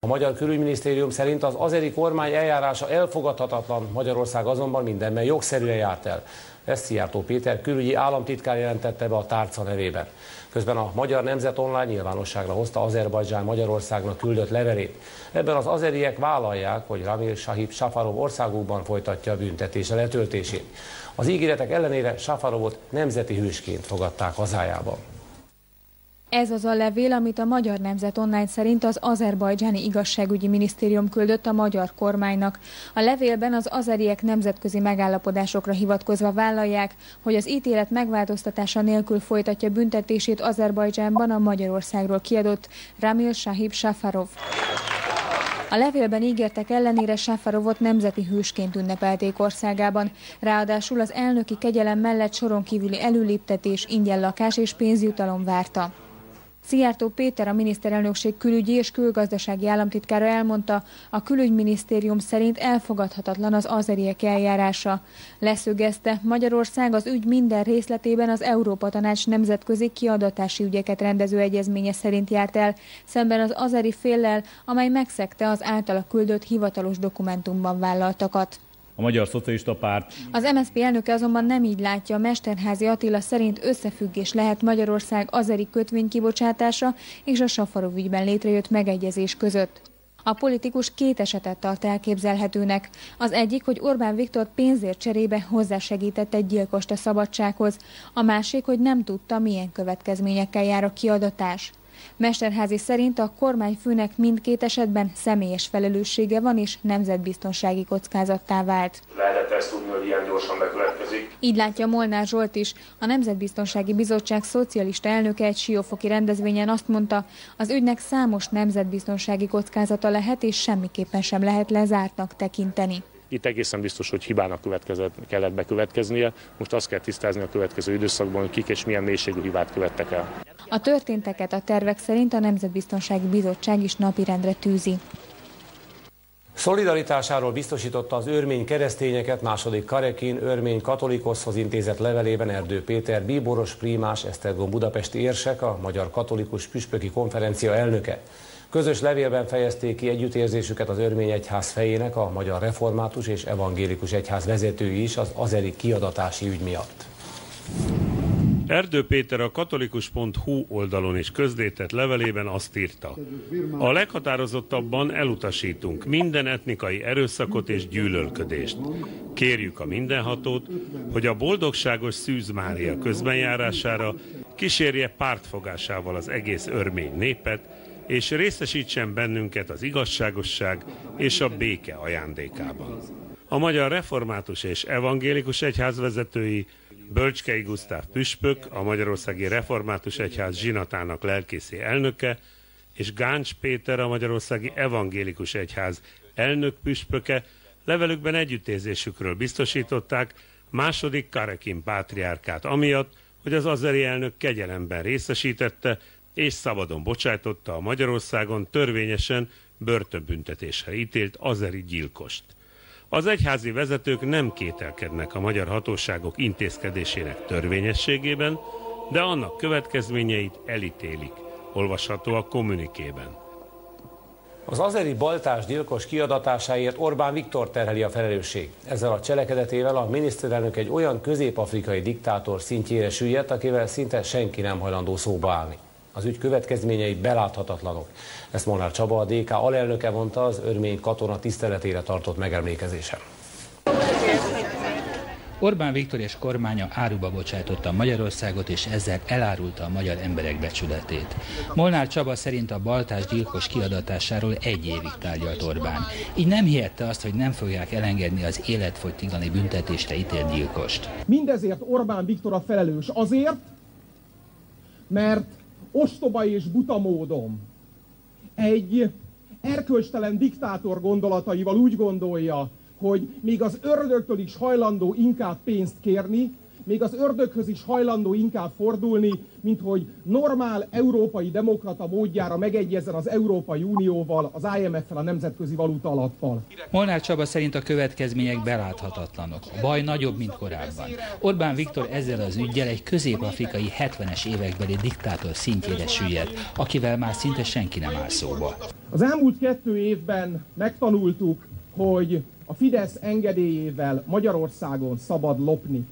A magyar külügyminisztérium szerint az azeri kormány eljárása elfogadhatatlan, Magyarország azonban mindenben jogszerűen járt el. Ezt Szijjártó Péter külügyi államtitkár jelentette be a tárca nevében. Közben a Magyar Nemzet Online nyilvánosságra hozta Azerbajdzsán Magyarországnak küldött levelét. Ebben az azeriek vállalják, hogy Ramil Sahib Safarov országukban folytatja a büntetése letöltését. Az ígéretek ellenére Safarovot nemzeti hősként fogadták hazájában. Ez az a levél, amit a Magyar Nemzet Online szerint az azerbajdzsáni igazságügyi minisztérium küldött a magyar kormánynak. A levélben az azeriek nemzetközi megállapodásokra hivatkozva vállalják, hogy az ítélet megváltoztatása nélkül folytatja büntetését Azerbajdzsánban a Magyarországról kiadott Ramil Sahib Safarov. A levélben ígértek ellenére Safarovot nemzeti hősként ünnepelték országában. Ráadásul az elnöki kegyelem mellett soron kívüli előléptetés, ingyen lakás és pénzjutalom várta. Szijjártó Péter, a miniszterelnökség külügyi és külgazdasági államtitkára elmondta, a külügyminisztérium szerint elfogadhatatlan az azeriek eljárása. Leszögezte, Magyarország az ügy minden részletében az Európa Tanács nemzetközi kiadatási ügyeket rendező egyezménye szerint járt el, szemben az azeri féllel, amely megszegte az általa küldött hivatalos dokumentumban vállaltakat. A Magyar Szocialista Párt. Az MSZP elnöke azonban nem így látja, Mesterházy Attila szerint összefüggés lehet Magyarország azeri kötvénykibocsátása és a Safarov ügyben létrejött megegyezés között. A politikus két esetet tart elképzelhetőnek. Az egyik, hogy Orbán Viktor pénzért cserébe hozzásegített egy gyilkost a szabadsághoz. A másik, hogy nem tudta, milyen következményekkel jár a kiadatás. Mesterházy szerint a kormányfőnek mindkét esetben személyes felelőssége van és nemzetbiztonsági kockázattá vált. Lehetett ezt tudni, hogy ilyen gyorsan bekövetkezik? Így látja Molnár Zsolt is. A Nemzetbiztonsági Bizottság szocialista elnöke egy siófoki rendezvényen azt mondta, az ügynek számos nemzetbiztonsági kockázata lehet és semmiképpen sem lehet lezártnak tekinteni. Itt egészen biztos, hogy hibának kellett bekövetkeznie. Most azt kell tisztázni a következő időszakban, hogy kik és milyen mélységű hibát követtek el. A történteket a tervek szerint a Nemzetbiztonsági Bizottság is napirendre tűzi. Szolidaritásáról biztosította az örmény keresztényeket második Karekin örmény katolikoszhoz intézett levelében Erdő Péter, bíboros prímás, Esztergom budapesti érsek, a Magyar Katolikus Püspöki Konferencia elnöke. Közös levélben fejezték ki együttérzésüket az örmény egyház fejének, a Magyar Református és Evangélikus Egyház vezetői is az azeri kiadatási ügy miatt. Erdő Péter a katolikus.hu oldalon is közzétett levelében azt írta: a leghatározottabban elutasítunk minden etnikai erőszakot és gyűlölködést. Kérjük a mindenhatót, hogy a boldogságos Szűz Mária közbenjárására kísérje pártfogásával az egész örmény népet, és részesítsen bennünket az igazságosság és a béke ajándékában. A Magyar Református és Evangélikus Egyház vezetői, Bölcskei Gusztáv püspök, a Magyarországi Református Egyház zsinatának lelkészi elnöke, és Gáncs Péter, a Magyarországi Evangélikus Egyház elnök püspöke levelükben együttérzésükről biztosították második Karekin pátriárkát amiatt, hogy az azeri elnök kegyelemben részesítette és szabadon bocsájtotta a Magyarországon törvényesen börtönbüntetésre ítélt azeri gyilkost. Az egyházi vezetők nem kételkednek a magyar hatóságok intézkedésének törvényességében, de annak következményeit elítélik, olvasható a kommunikében. Az azeri baltás gyilkos kiadatásáért Orbán Viktor terheli a felelősség. Ezzel a cselekedetével a miniszterelnök egy olyan közép-afrikai diktátor szintjére süllyedt, akivel szinte senki nem hajlandó szóba állni. Az ügy következményei beláthatatlanok. Ezt Molnár Csaba, a DK alelnöke mondta az örmény katona tiszteletére tartott megemlékezésen. Orbán Viktor és kormánya áruba bocsájtotta Magyarországot, és ezzel elárulta a magyar emberek becsületét. Molnár Csaba szerint a baltás gyilkos kiadatásáról egy évig tárgyalt Orbán. Így nem hihette azt, hogy nem fogják elengedni az életfogytiglani büntetésre ítélt gyilkost. Mindezért Orbán Viktor a felelős azért, mert ostoba és buta módon egy erkölcstelen diktátor gondolataival úgy gondolja, hogy még az ördögtől is hajlandó inkább pénzt kérni, még az ördöghöz is hajlandó inkább fordulni, mint hogy normál európai demokrata módjára megegyezzen az Európai Unióval, az IMF-fel, a Nemzetközi Valuta Alappal. Molnár Csaba szerint a következmények beláthatatlanok. A baj nagyobb, mint korábban. Orbán Viktor ezzel az üggyel egy közép-afrikai 70-es évekbeli diktátor szintjére süllyedt, akivel már szinte senki nem áll szóba. Az elmúlt 2 évben megtanultuk, hogy a Fidesz engedélyével Magyarországon szabad lopni.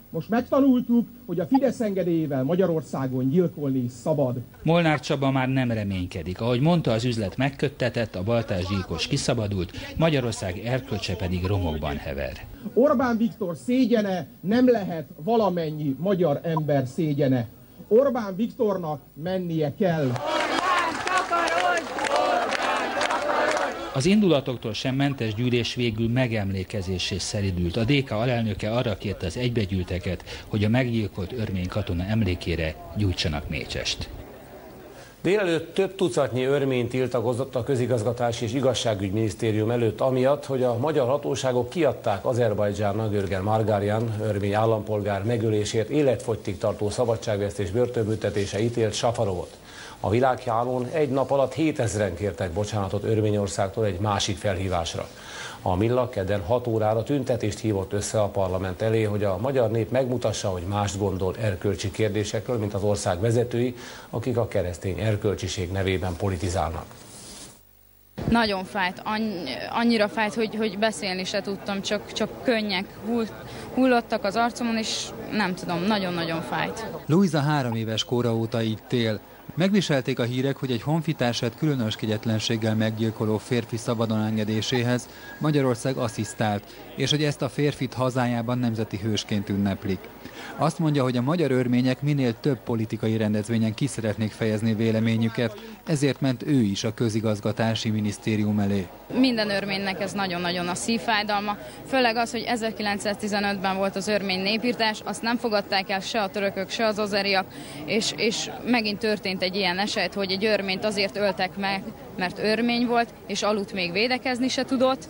Most megtanultuk, hogy a Fidesz engedélyével Magyarországon gyilkolni is szabad. Molnár Csaba már nem reménykedik. Ahogy mondta, az üzlet megköttetett, a baltásgyilkos kiszabadult, Magyarország erkölcse pedig romokban hever. Orbán Viktor szégyene nem lehet valamennyi magyar ember szégyene. Orbán Viktornak mennie kell. Az indulatoktól sem mentes gyűlés végül megemlékezésé szeridült. A DK alelnöke arra kérte az egybegyűlteket, hogy a meggyilkolt örmény katona emlékére gyújtsanak mécsest. Délelőtt több tucatnyi örmény tiltakozott a Közigazgatási és Igazságügyminisztérium előtt amiatt, hogy a magyar hatóságok kiadták Azerbajdzsánnak Görgen Margaryan örmény állampolgár megölésért életfogytig tartó szabadságvesztés börtönbüntetése ítélt Safarovot. A világhálón egy nap alatt 7000-en kértek bocsánatot Örményországtól egy másik felhívásra. A Milla kedden 6 órára tüntetést hívott össze a parlament elé, hogy a magyar nép megmutassa, hogy mást gondol erkölcsi kérdésekről, mint az ország vezetői, akik a keresztény erkölcsiség nevében politizálnak. Nagyon fájt, annyira fájt, hogy beszélni se tudtam, csak könnyek hullottak az arcomon, és nem tudom, nagyon-nagyon fájt. Luisa 3 éves kora óta itt él. Megviselték a hírek, hogy egy honfitársát különös kegyetlenséggel meggyilkoló férfi szabadon engedéséhez Magyarország asszisztált, és hogy ezt a férfit hazájában nemzeti hősként ünneplik. Azt mondja, hogy a magyar örmények minél több politikai rendezvényen ki szeretnék fejezni véleményüket, ezért ment ő is a Közigazgatási Minisztérium elé. Minden örménynek ez nagyon-nagyon a szívfájdalma, főleg az, hogy 1915-ben volt az örmény népirtás, azt nem fogadták el se a törökök, se az azeriak, és megint történt egy ilyen eset, hogy egy örményt azért öltek meg, mert örmény volt, és aludt még védekezni se tudott,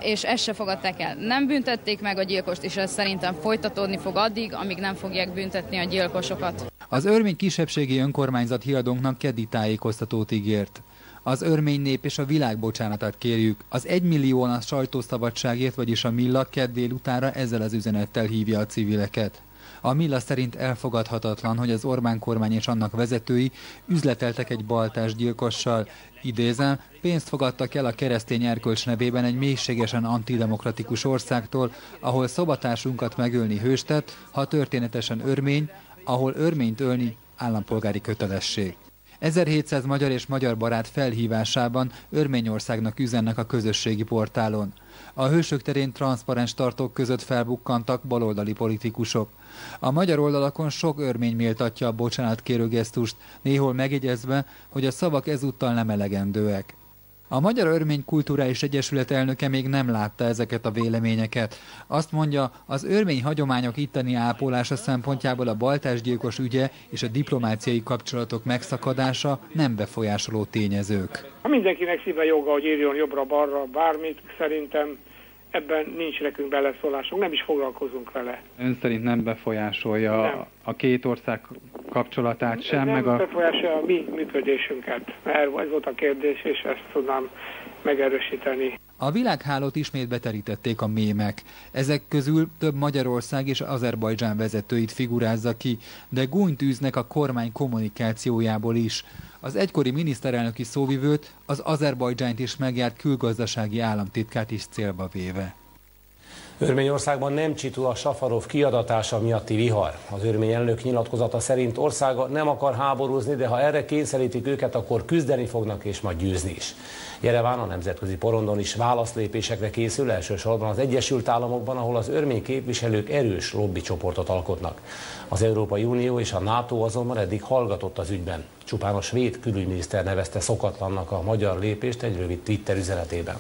és ezt se fogadták el. Nem büntették meg a gyilkost, és ez szerintem folytatódni fog addig, amíg nem fogják büntetni a gyilkosokat. Az örmény kisebbségi önkormányzat híradónknak keddi tájékoztatót ígért. Az örmény nép és a világ bocsánatát kérjük. Az 1 millió a sajtószabadságért, vagyis a Milla kedd délutára ezzel az üzenettel hívja a civileket. A Milla szerint elfogadhatatlan, hogy az Orbán kormány és annak vezetői üzleteltek egy baltásgyilkossal. Idézem, pénzt fogadtak el a keresztény erkölcs nevében egy mélységesen antidemokratikus országtól, ahol szobatársunkat megölni hőstett, ha történetesen örmény, ahol örményt ölni állampolgári kötelesség. 1700 magyar és magyar barát felhívásában Örményországnak üzennek a közösségi portálon. A Hősök terén transzparens tartók között felbukkantak baloldali politikusok. A magyar oldalakon sok örmény méltatja a bocsánatkérő gesztust, néhol megjegyezve, hogy a szavak ezúttal nem elegendőek. A Magyar Örmény Kulturális Egyesület elnöke még nem látta ezeket a véleményeket. Azt mondja, az örmény hagyományok itteni ápolása szempontjából a baltásgyilkos ügye és a diplomáciai kapcsolatok megszakadása nem befolyásoló tényezők. Mindenkinek szíve joga, hogy írjon jobbra-balra bármit, szerintem ebben nincs nekünk beleszólásunk, nem is foglalkozunk vele. Ön szerint nem befolyásolja nem. A két ország kapcsolatát sem? Nem befolyásolja a mi működésünket. Ez volt a kérdés, és ezt tudnám megerősíteni. A világhálót ismét beterítették a mémek. Ezek közül több Magyarország és Azerbajdzsán vezetőit figurázza ki, de gúnyt űznek a kormány kommunikációjából is. Az egykori miniszterelnöki szóvivőt, az Azerbajdzsánt is megjárt külgazdasági államtitkát is célba véve. Örményországban nem csitul a Safarov kiadatása miatti vihar. Az örmény elnök nyilatkozata szerint országa nem akar háborúzni, de ha erre kényszerítik őket, akkor küzdeni fognak és majd győzni is. Jereván a nemzetközi porondon is válaszlépésekre készül, elsősorban az Egyesült Államokban, ahol az örmény képviselők erős lobbycsoportot alkotnak. Az Európai Unió és a NATO azonban eddig hallgatott az ügyben. Csupán a svéd külügyminiszter nevezte szokatlannak a magyar lépést egy rövid Twitter üzenetében.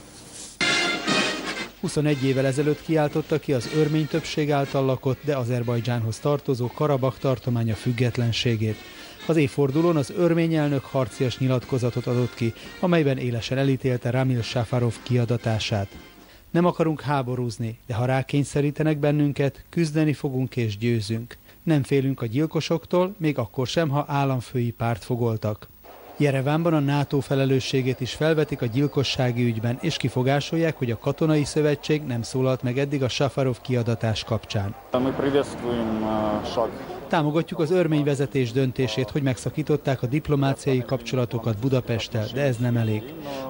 21 évvel ezelőtt kiáltotta ki az örmény többség által lakott, de Azerbajdzsánhoz tartozó Karabakh tartománya függetlenségét. Az évfordulón az örmény elnök harcias nyilatkozatot adott ki, amelyben élesen elítélte Ramil Safarov kiadatását. Nem akarunk háborúzni, de ha rákényszerítenek bennünket, küzdeni fogunk és győzünk. Nem félünk a gyilkosoktól, még akkor sem, ha államfői pártfogoltak. Jerevánban a NATO felelősségét is felvetik a gyilkossági ügyben, és kifogásolják, hogy a katonai szövetség nem szólalt meg eddig a Safarov kiadatás kapcsán. Támogatjuk az örmény vezetés döntését, hogy megszakították a diplomáciai kapcsolatokat Budapesttel, de ez nem elég.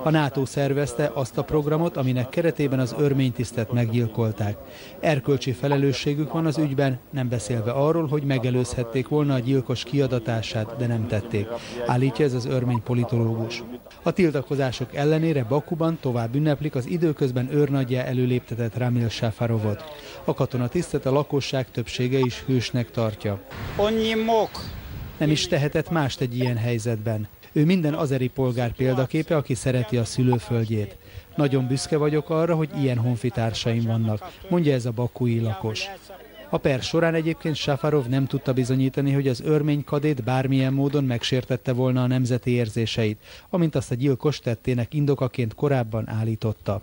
A NATO szervezte azt a programot, aminek keretében az örmény tisztet meggyilkolták. Erkölcsi felelősségük van az ügyben, nem beszélve arról, hogy megelőzhették volna a gyilkos kiadatását, de nem tették, állítja ez az örmény politológus. A tiltakozások ellenére Bakuban tovább ünneplik az időközben őrnaggyá előléptetett Ramil Safarovot. A katonatisztet a lakosság többsége is hősnek tartja. Nem is tehetett mást egy ilyen helyzetben. Ő minden azeri polgár példaképe, aki szereti a szülőföldjét. Nagyon büszke vagyok arra, hogy ilyen honfitársaim vannak, mondja ez a bakui lakos. A per során egyébként Safarov nem tudta bizonyítani, hogy az örmény kadét bármilyen módon megsértette volna a nemzeti érzéseit, amint azt a gyilkos tettének indokaként korábban állította.